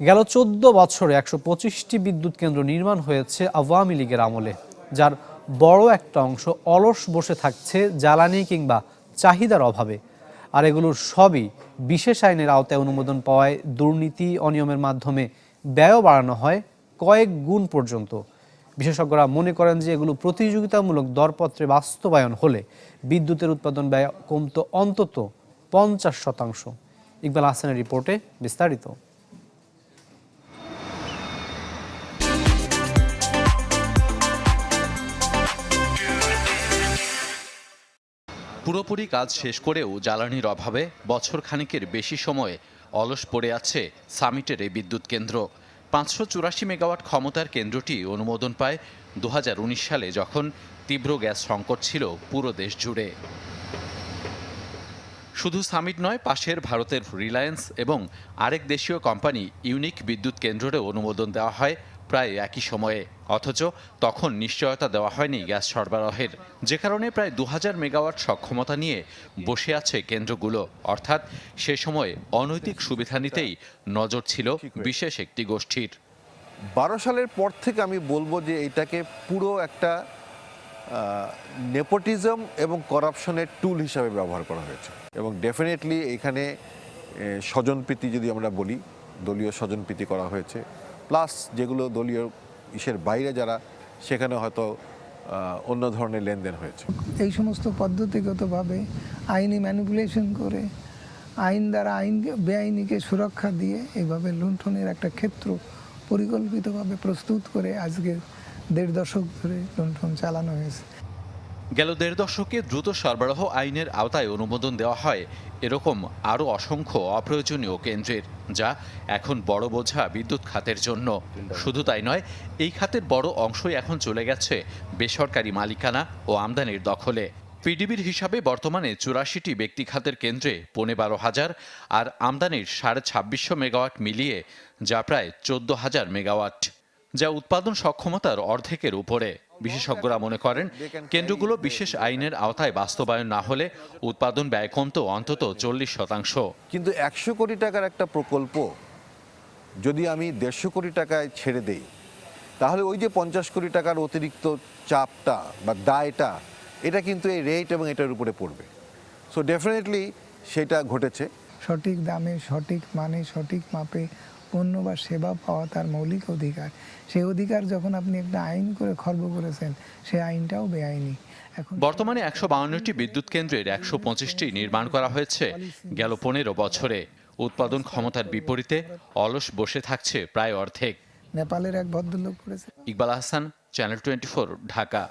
গেল ১৪ বছরে ১২৫টি বিদ্যুৎ কেন্দ্র নির্মাণ হয়েছে আওয়ামী লীগের আমলে, যার বড় একটা অংশ অলস বসে থাকছে জ্বালানি কিংবা চাহিদার অভাবে। আর এগুলোর সবই বিশেষ আইনের আওতায় অনুমোদন পাওয়ায় দুর্নীতি অনিয়মের মাধ্যমে ব্যয় বাড়ানো হয় কয়েক গুণ পর্যন্ত। বিশেষজ্ঞরা মনে করেন যে এগুলো প্রতিযোগিতামূলক দরপত্রে বাস্তবায়ন হলে বিদ্যুতের উৎপাদন ব্যয় কমতো অন্তত ৫০%। ইকবাল হাসানের রিপোর্টে বিস্তারিত। পুরোপুরি কাজ শেষ করেও জ্বালানির অভাবে বছর খানেকের বেশি সময় অলস পড়ে আছে সামিটের এই বিদ্যুৎ কেন্দ্র। ৫৮৪ মেগাওয়াট ক্ষমতার কেন্দ্রটি অনুমোদন পায় ২০১৯ সালে, যখন তীব্র গ্যাস সংকট ছিল পুরো দেশ জুড়ে। শুধু সামিট নয়, পাশের ভারতের রিলায়েন্স এবং আরেক দেশীয় কোম্পানি ইউনিক বিদ্যুৎ কেন্দ্রেরও অনুমোদন দেওয়া হয় প্রায় একই সময়ে। অথচ তখন নিশ্চয়তা দেওয়া হয়নি গ্যাস সরবরাহের, যে কারণে প্রায় ২০০০ মেগাওয়াট সক্ষমতা নিয়ে বসে আছে কেন্দ্রগুলো। অর্থাৎ সে সময় অনৈতিক সুবিধা নিতেই নজর ছিল বিশেষ একটি গোষ্ঠীর। ১২ সালের পর থেকে আমি বলবো যে এটাকে পুরো একটা নেপোটিজম এবং করাপশনের টুল হিসাবে ব্যবহার করা হয়েছে। এবং ডেফিনেটলি এখানে স্বজনপ্রীতি, যদি আমরা বলি, দলীয় স্বজনপ্রীতি করা হয়েছে, প্লাস যেগুলো দলীয় ইসের বাইরে যারা, সেখানে হয়তো অন্য ধরনের লেনদেন হয়েছে। এই সমস্ত পদ্ধতিগতভাবে আইনি ম্যানিপুলেশন করে আইন দ্বারা বেআইনিকে সুরক্ষা দিয়ে এইভাবে লুণ্ঠনের একটা ক্ষেত্র পরিকল্পিতভাবে প্রস্তুত করে আজকে ১.৫ দশক ধরে লুণ্ঠন চালানো হয়েছে। গেল ১.৫ দশকে দ্রুত সরবরাহ আইনের আওতায় অনুমোদন দেওয়া হয় এরকম আরও অসংখ্য অপ্রয়োজনীয় কেন্দ্রের, যা এখন বড় বোঝা বিদ্যুৎ খাতের জন্য। শুধু তাই নয়, এই খাতের বড় অংশই এখন চলে গেছে বেসরকারি মালিকানা ও আমদানির দখলে। পিডিবির হিসাবে বর্তমানে ৮৪টি ব্যক্তি খাতের কেন্দ্রে ১৫,০০০ আর আমদানির ২৫০ মেগাওয়াট মিলিয়ে যা প্রায় ১৪,০০০ মেগাওয়াট, যা উৎপাদন সক্ষমতার অর্ধেকের উপরে। বিশেষজ্ঞরা মনে করেন কেন্দ্রগুলো বিশেষ আইনের আওতায় বাস্তবায়ন না হলে উৎপাদন ব্যয় কমতো অন্তত ৪০%। কিন্তু ১০০ কোটি টাকার একটা প্রকল্প যদি আমি ১৫০ কোটি টাকায় ছেড়ে দেই, তাহলে ওই যে ৫০ কোটি টাকার অতিরিক্ত চাপটা বা দায়টা, এটা কিন্তু এই রেট এবং এটার উপরে পড়বে। সো ডেফিনেটলি সেটা ঘটেছে। সঠিক দামে, সঠিক মানে, সঠিক মাপে পণ্য বা সেবা পাওয়া তার মৌলিক অধিকার। সেই অধিকার যখন আপনি একটা আইন করে খর্ব করেছেন, সেই আইনটাও বেআইনি। এখন বর্তমানে ১৫২টি বিদ্যুৎ কেন্দ্রের ১২৫টি নির্মাণ করা হয়েছে গেল ১৫ বছরে। উৎপাদন ক্ষমতার বিপরীতে অলস বসে থাকছে প্রায় অর্ধেক। নেপালের এক ভদ্রলোক করেছে। ইকবাল হাসান, চ্যানেল 24, ঢাকা।